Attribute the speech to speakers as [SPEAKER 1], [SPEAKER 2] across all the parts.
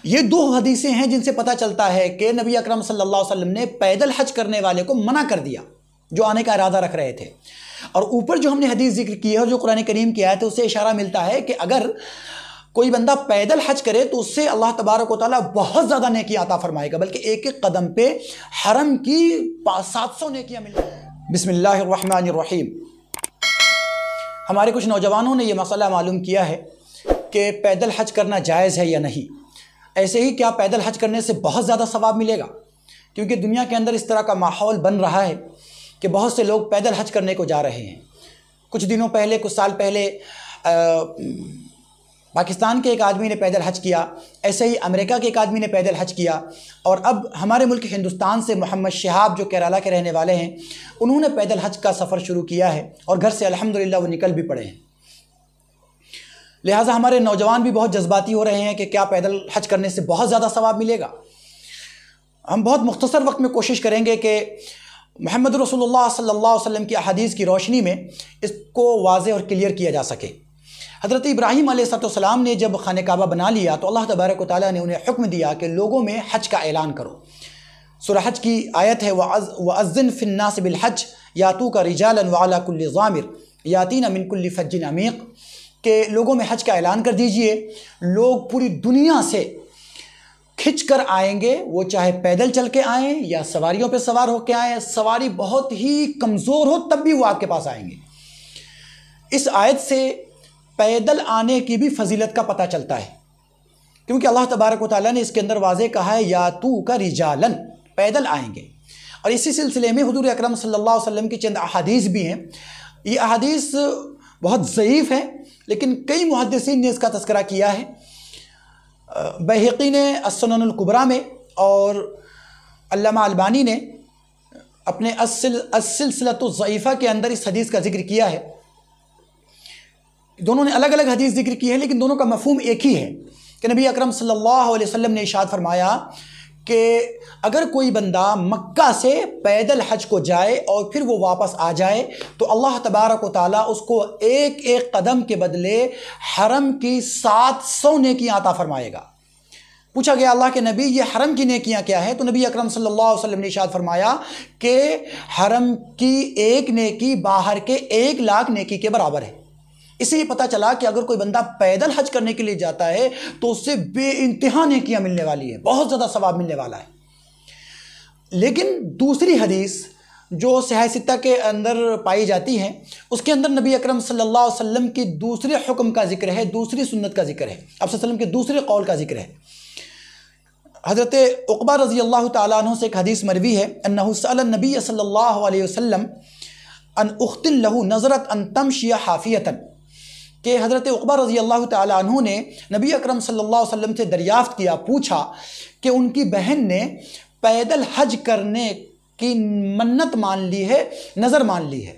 [SPEAKER 1] یہ دو حدیثیں ہیں جن سے پتہ چلتا ہے کہ نبی اکرم صلی اللہ علیہ وسلم نے پیدل حج کرنے والے کو منع کر دیا جو آنے کا ارادہ رکھ رہے تھے۔ اور اوپر جو ہم نے حدیث ذکر کی ہے اور جو قرآن کریم کی آیت ہے اس سے اشارہ ملتا ہے کہ اگر کوئی بندہ پیدل حج کرے تو اس سے اللہ تبارک و تعالیٰ بہت زیادہ نیکی عطا فرمائے گا، بلکہ ایک ایک قدم پہ حرم کی 700 نیکیاں ملیں گی۔ بسم اللہ الرحمن الرحیم۔ ہمارے کچھ نوجوانوں نے یہ مسئلہ معلوم کیا ہے کہ پیدل حج کرنا جائز ہے یا نہیں۔ ایسے ہی کیا پیدل حج کرنے سے بہت زیادہ ثواب ملے گا؟ کیونکہ دنیا کے اندر اس طرح کا ماحول بن رہا ہے کہ بہت سے لوگ پیدل حج کرنے کو جا رہے ہیں۔ کچھ دنوں پہلے، کچھ سال پہلے پاکستان کے ایک آدمی نے پیدل حج کیا، ایسے ہی امریکہ کے ایک آدمی نے پیدل حج کیا، اور اب ہمارے ملک ہندوستان سے محمد شہاب جو کیرالہ کے رہنے والے ہیں انہوں نے پیدل حج کا سفر شروع کیا ہے اور گھر سے الحمدللہ وہ نکل بھی پڑے ہیں۔ لہٰذا ہمارے نوجوان بھی بہت جذباتی ہو رہے ہیں کہ کیا پیدل حج کرنے سے بہت زیادہ ثواب ملے گا۔ ہم بہت مختصر وقت میں کوشش کریں گے کہ محمد رسول اللہ صلی اللہ علیہ وسلم کی احادیث کی روشنی میں اس کو واضح اور کلیئر کیا جا سکے۔ حضرت ابراہیم علیہ السلام نے جب خانہ کعبہ بنا لیا تو اللہ تبارک و تعالیٰ نے انہیں حکم دیا کہ لوگوں میں حج کا اعلان کرو۔ سورہ حج کی آیت ہے وَأَذِّن فِي النَّاسِ بِالْحَجِّ يَأْتُوكَ رِجَالًا وَعَلَى كُلِّ ضَامِرٍ يَأْتِينَ مِنْ كُلِّ فَجٍّ عَمِيقٍ، کہ لوگوں میں حج کا اعلان کر دیجئے، لوگ پوری دنیا سے کھچ کر آئیں گے، وہ چاہے پیدل چل کے آئیں یا سواریوں پہ سوار ہو کے آئیں، سواری بہت ہی کمزور ہو تب بھی وہ آپ کے پاس آئیں گے۔ اس آیت سے پیدل آنے کی بھی فضیلت کا پتہ چلتا ہے، کیونکہ اللہ تبارک و تعالیٰ نے اس کے اندر واضح کہا ہے یاتوک رجالن، پیدل آئیں گے۔ اور اسی سلسلے میں حضور اکرم صلی اللہ علیہ وسلم کی چند احادیث بھی ہیں۔ یہ احادیث بہت ضعیف ہے لیکن کئی محدثین نے اس کا تذکرہ کیا ہے۔ بیہقی نے السنن الکبریٰ میں اور علامہ البانی نے اپنے السلسلۃ الضعیفہ کے اندر اس حدیث کا ذکر کیا ہے۔ دونوں نے الگ الگ حدیث ذکر کی ہے لیکن دونوں کا مفہوم ایک ہی ہے کہ نبی اکرم صلی اللہ علیہ وسلم نے ارشاد فرمایا کہ اگر کوئی بندہ مکہ سے پیدل حج کو جائے اور پھر وہ واپس آ جائے تو اللہ تبارک و تعالیٰ اس کو ایک ایک قدم کے بدلے حرم کی 700 نیکیاں عطا فرمائے گا۔ پوچھا گیا اللہ کے نبی یہ حرم کی نیکیاں کیا ہیں؟ تو نبی اکرم صلی اللہ علیہ وسلم نے ارشاد فرمایا کہ حرم کی ایک نیکی باہر کے 1,00,000 نیکی کے برابر ہے۔ اس سے یہ پتہ چلا کہ اگر کوئی بندہ پیدل حج کرنے کے لیے جاتا ہے تو اس سے بے انتہا نیکیاں ملنے والی ہیں، بہت زیادہ ثواب ملنے والا ہے۔ لیکن دوسری حدیث جو صحیح ستہ کے اندر پائی جاتی ہیں اس کے اندر نبی اکرم صلی اللہ علیہ وسلم کی دوسرے حکم کا ذکر ہے، دوسری سنت کا ذکر ہے، آپ صلی اللہ علیہ وسلم کے دوسرے قول کا ذکر ہے۔ حضرت عقبہ رضی اللہ تعالیٰ عنہ سے ایک حدیث مروی ہے انہ سأل النبی صلی اللہ علیہ وسلم ان اخت لہ نظرت ان تمشی حافیۃ، کہ حضرت عقبہ رضی اللہ تعالیٰ عنہ نے نبی اکرم صلی اللہ علیہ وسلم سے دریافت کیا، پوچھا کہ ان کی بہن نے پیدل حج کرنے کی منت مان لی ہے، نظر مان لی ہے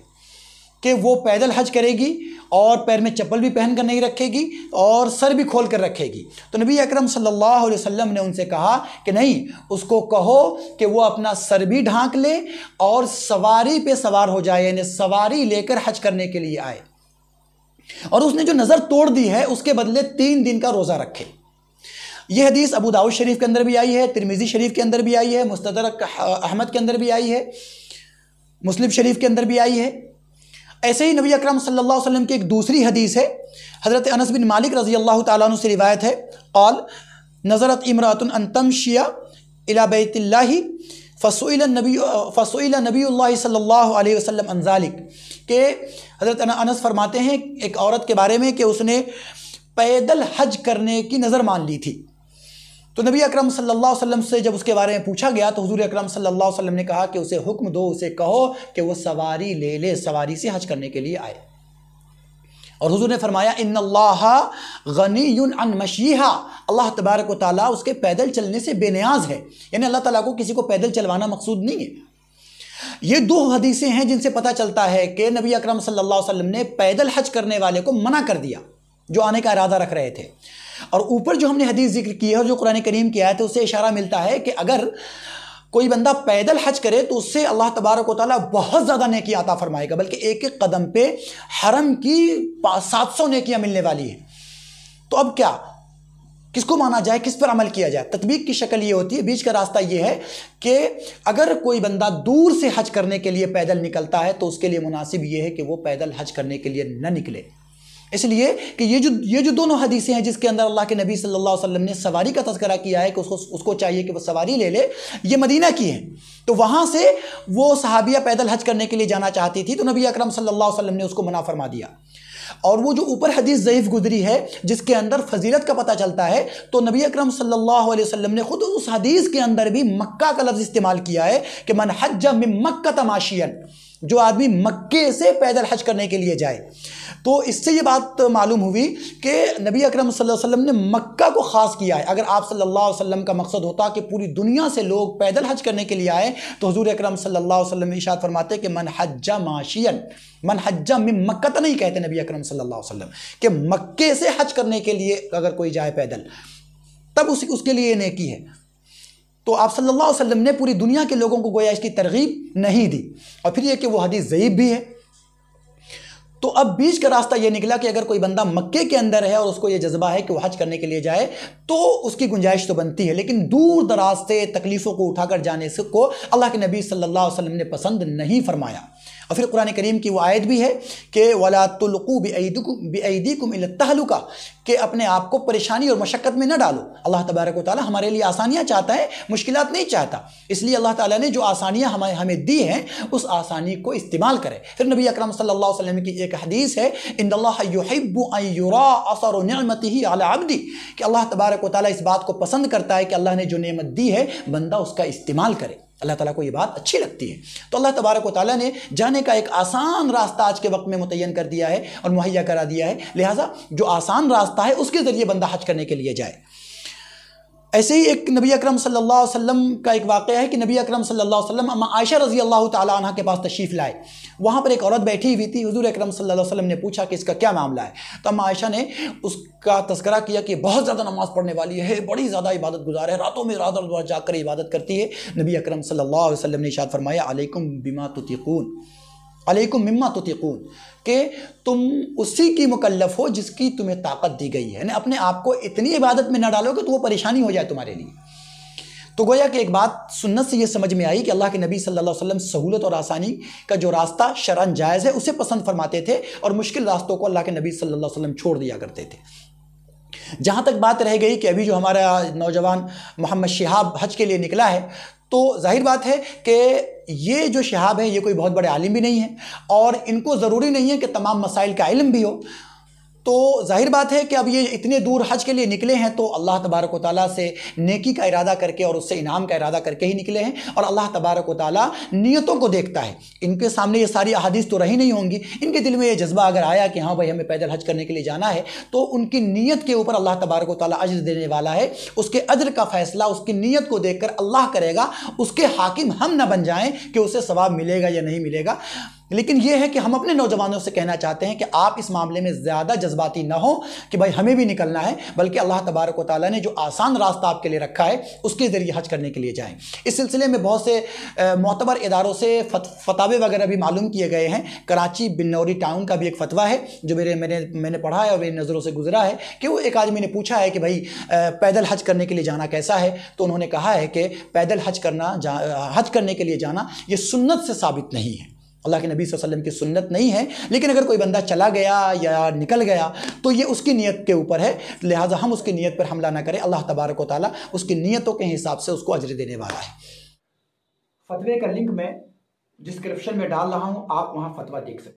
[SPEAKER 1] کہ وہ پیدل حج کرے گی اور پیر میں چپل بھی پہن کر نہیں رکھے گی اور سر بھی کھول کر رکھے گی۔ تو نبی اکرم صلی اللہ علیہ وسلم نے ان سے کہا کہ نہیں، اس کو کہو کہ وہ اپنا سر بھی ڈھانک لے اور سواری پہ سوار ہو جائے، یعنی سواری لے کر حج کرنے کے لیے آئے، اور اس نے جو نظر توڑ دی ہے اس کے بدلے 3 دن کا روزہ رکھے۔ یہ حدیث ابو داؤد شریف کے اندر بھی آئی ہے، ترمذی شریف کے اندر بھی آئی ہے، مستدرک احمد کے اندر بھی آئی ہے، مسلم شریف کے اندر بھی آئی ہے۔ ایسے ہی نبی اکرم صلی اللہ علیہ وسلم کی ایک دوسری حدیث ہے، حضرت انس بن مالک رضی اللہ تعالیٰ عنہ سے روایت ہے، قال نظرت امرأۃ ان تمشی الی بیت اللہ فسئل نبی اللہ صلی اللہ علیہ وسلم عن ذلک، کہ حضرت انس فرماتے ہیں ایک عورت کے بارے میں کہ اس نے پیدل حج کرنے کی نظر مان لی تھی، تو نبی اکرم صلی اللہ علیہ وسلم سے جب اس کے بارے میں پوچھا گیا تو حضور اکرم صلی اللہ علیہ وسلم نے کہا کہ اسے حکم دو، اسے کہو کہ وہ سواری لے لے، سواری سے حج کرنے کے لیے آئے۔ اور حضور نے فرمایا ان اللہ غنی عن مشیہا، اللہ تبارک و تعالیٰ اس کے پیدل چلنے سے بے نیاز ہے، یعنی اللہ تعالیٰ کو کسی کو پیدل چلوانا مقصود نہیں ہے۔ یہ 2 حدیثیں ہیں جن سے پتہ چلتا ہے کہ نبی اکرم صلی اللہ علیہ وسلم نے پیدل حج کرنے والے کو منع کر دیا جو آنے کا ارادہ رکھ رہے تھے۔ اور اوپر جو ہم نے حدیث ذکر کی ہے اور جو قرآن کریم کی آیت ہے اس سے اشارہ ملتا ہے کہ اگر کوئی بندہ پیدل حج کرے تو اس سے اللہ تبارک و تعالیٰ بہت زیادہ نیکی عطا فرمائے گا، بلکہ ایک ایک قدم پہ حرم کی 700 نیکیاں ملنے والی ہیں۔ تو اب کیا किस को माना जाए, किस पर अमल किया जाए। तत्बीक की शक्ल ये होती है, बीच का रास्ता ये है कि अगर कोई बंदा दूर से हज करने के लिए पैदल निकलता है तो उसके लिए मुनासिब ये है कि वो पैदल हज करने के लिए न निकले, इसलिए कि ये जो दोनों हदीसें हैं जिसके अंदर अल्लाह के नबी सल्लल्लाहु अलैहि वसल्लम ने सवारी का तज़किरा किया है कि उसको चाहिए कि वो सवारी ले ले, ये मदीना की है। तो वहाँ से वो सहाबिया पैदल हज करने के लिए जाना चाहती थी तो नबी अकरम सल्लल्लाहु अलैहि वसल्लम ने उसको मना फरमा दिया। और वो जो ऊपर हदीस ज़ईफ़ गुजरी है जिसके अंदर फजीलत का पता चलता है, तो नबी अकरम सल्लल्लाहु अलैहि वसल्लम ने खुद उस हदीस के अंदर भी मक्का का लफ्ज़ इस्तेमाल किया है कि मन हज्ज मिन मक्का तमाशियन, जो आदमी मक्के से पैदल हज करने के लिए जाए। तो इससे ये बात मालूम हुई कि नबी अकरम सल्लल्लाहु अलैहि वसल्लम ने मक्का को ख़ास किया है। अगर आप सल्लल्लाहु अलैहि वसल्लम का मकसद होता कि पूरी दुनिया से लोग पैदल हज करने के लिए आए तो हुज़ूर अकरम सल्लल्लाहु अलैहि वसल्लम इरशाद फरमाते कि मन हज्जा माशियन, मन हज्जा मिन मक्का तो नहीं कहते नबी अकरम सल्लल्लाहु अलैहि वसल्लम कि मक्के से हज करने के लिए अगर कोई जाए पैदल तब उसके लिए नेकी है। तो आप सल्लल्लाहु अलैहि वसल्लम ने पूरी दुनिया के लोगों को गोया इसकी तरगीब नहीं दी। और फिर ये कि वो हदीस ज़ईफ़ भी है। तो अब बीच का रास्ता ये निकला कि अगर कोई बंदा मक्के के अंदर है और उसको ये जज्बा है कि वो हज करने के लिए जाए तो उसकी गुंजाइश तो बनती है, लेकिन दूर दराज से तकलीफ़ों को उठाकर जाने से को अल्लाह के नबी सल्लल्लाहु अलैहि वसल्लम ने पसंद नहीं फरमाया। और फिर कुरान करीम की वो आयत भी है कि वला तुल्क़ू बिअयदीकुम इला तहलुका, कि अपने आप को परेशानी और मशक्क़त में न डालो। अल्लाह तबारक व तआला हमारे लिए आसानियाँ चाहता है, मुश्किलात नहीं चाहता। इसलिए अल्लाह ताला ने जो आसानियाँ हमें दी हैं उस आसानी को इस्तेमाल करें। फिर नबी अकरम सल्लल्लाहु अलैहि वसल्लम की एक हदीस है, इन्नल्लाह युहिब्बु अन युरा असरु निअमतिही अला अब्दी, कि अल्लाह तबारक व तआला इस बात को पसंद करता है कि अल्लाह ने जो नेमत दी है बंदा उसका इस्तेमाल करे। अल्लाह ताला को ये बात अच्छी लगती है। तो अल्लाह तबारक व तआला ने जाने का एक आसान रास्ता आज के वक्त में मुतय्यन कर दिया है और मुहैया करा दिया है, लिहाजा जो आसान रास्ता है उसके ज़रिए बंदा हज करने के लिए जाए। ऐसे ही एक नबी अकरम सल्लल्लाहु अलैहि वसल्लम का एक वाक़या है कि नबी अकरम सल्लल्लाहु अलैहि वसल्लम अम्मा आयशा रज़ी अल्लाह तआला अन्हा के पास तशरीफ़ लाए। वहाँ पर एक औरत बैठी हुई थी। हुज़ूर अकरम सल्लल्लाहु अलैहि वसल्लम ने पूछा कि इसका क्या मामला है। तो अम्मा आयशा ने उसका तज़किरा किया कि बहुत ज़्यादा नमाज़ पढ़ने वाली है, बड़ी ज़्यादा इबादत गुजार है, रातों में रात भर जाकर इबादत करती है। नबी अकरम सल्लल्लाहु अलैहि वसल्लम ने इरशाद फरमाया अलैकुम बिमा तुतीक़ून, अलैकुम मिम्मा तुतीक़ून, कि तुम उसी की मुकल्लफ़ हो जिसकी तुम्हें ताकत दी गई है। यानी अपने आप को इतनी इबादत में न डालो कि तो वो परेशानी हो जाए तुम्हारे लिए। तो गोया कि एक बात सुन्नत से ये समझ में आई कि अल्लाह के नबी सल्लल्लाहु अलैहि वसल्लम सहूलत और आसानी का जो रास्ता शरअन जायज़ है उसे पसंद फरमाते थे और मुश्किल रास्तों को अल्लाह के नबी सल्लल्लाहु अलैहि वसल्लम छोड़ दिया करते थे। जहाँ तक बात रह गई कि अभी जो हमारा नौजवान मोहम्मद शिहाब हज के लिए निकला है, तो जाहिर बात है कि ये जो शिहाब है ये कोई बहुत बड़े आलिम भी नहीं है और इनको ज़रूरी नहीं है कि तमाम मसाइल का इल्म भी हो। तो जाहिर बात है कि अब ये इतने दूर हज के लिए निकले हैं तो अल्लाह तबारक व तआला से नेकी का इरादा करके और उससे इनाम का इरादा करके ही निकले हैं। और अल्लाह तबारक व तआला नियतों को देखता है। इनके सामने ये सारी अहादीस तो रही नहीं होंगी, इनके दिल में ये जज्बा अगर आया कि हाँ भाई हमें पैदल हज करने के लिए जाना है तो उनकी नीयत के ऊपर अल्लाह तबारक व तआला अज्र देने वाला है। उसके अज्र का फ़ैसला उसकी नीयत को देख कर अल्लाह करेगा। उसके हाकिम हम न बन जाएँ कि उसे सवाब मिलेगा या नहीं मिलेगा। लेकिन यह है कि हम अपने नौजवानों से कहना चाहते हैं कि आप इस मामले में ज़्यादा जज्बाती ना हो कि भाई हमें भी निकलना है, बल्कि अल्लाह तबारक व तआला ने जो आसान रास्ता आपके लिए रखा है उसके ज़रिए हज करने के लिए जाएं। इस सिलसिले में बहुत से मोतबर इदारों से फतावे वगैरह भी मालूम किए गए हैं। कराची बिन्नौरी टाउन का भी एक फतवा है जो मैंने पढ़ा है और मेरी नज़रों से गुजरा है कि वो एक आदमी ने पूछा है कि भाई पैदल हज करने के लिए जाना कैसा है। तो उन्होंने कहा है कि पैदल हज करने के लिए जाना ये सुन्नत से साबित नहीं है, अल्लाह के नबी सल्लल्लाहु अलैहि वसल्लम की सुन्नत नहीं है। लेकिन अगर कोई बंदा चला गया या निकल गया तो ये उसकी नीयत के ऊपर है, लिहाजा हम उसकी नीयत पर हमला ना करें। अल्लाह तबारक व तआला उसकी नीयतों के हिसाब से उसको अजर देने वाला है। फतवे का लिंक मैं डिस्क्रिप्शन में डाल रहा हूँ, आप वहाँ फतवा देख सकते हैं।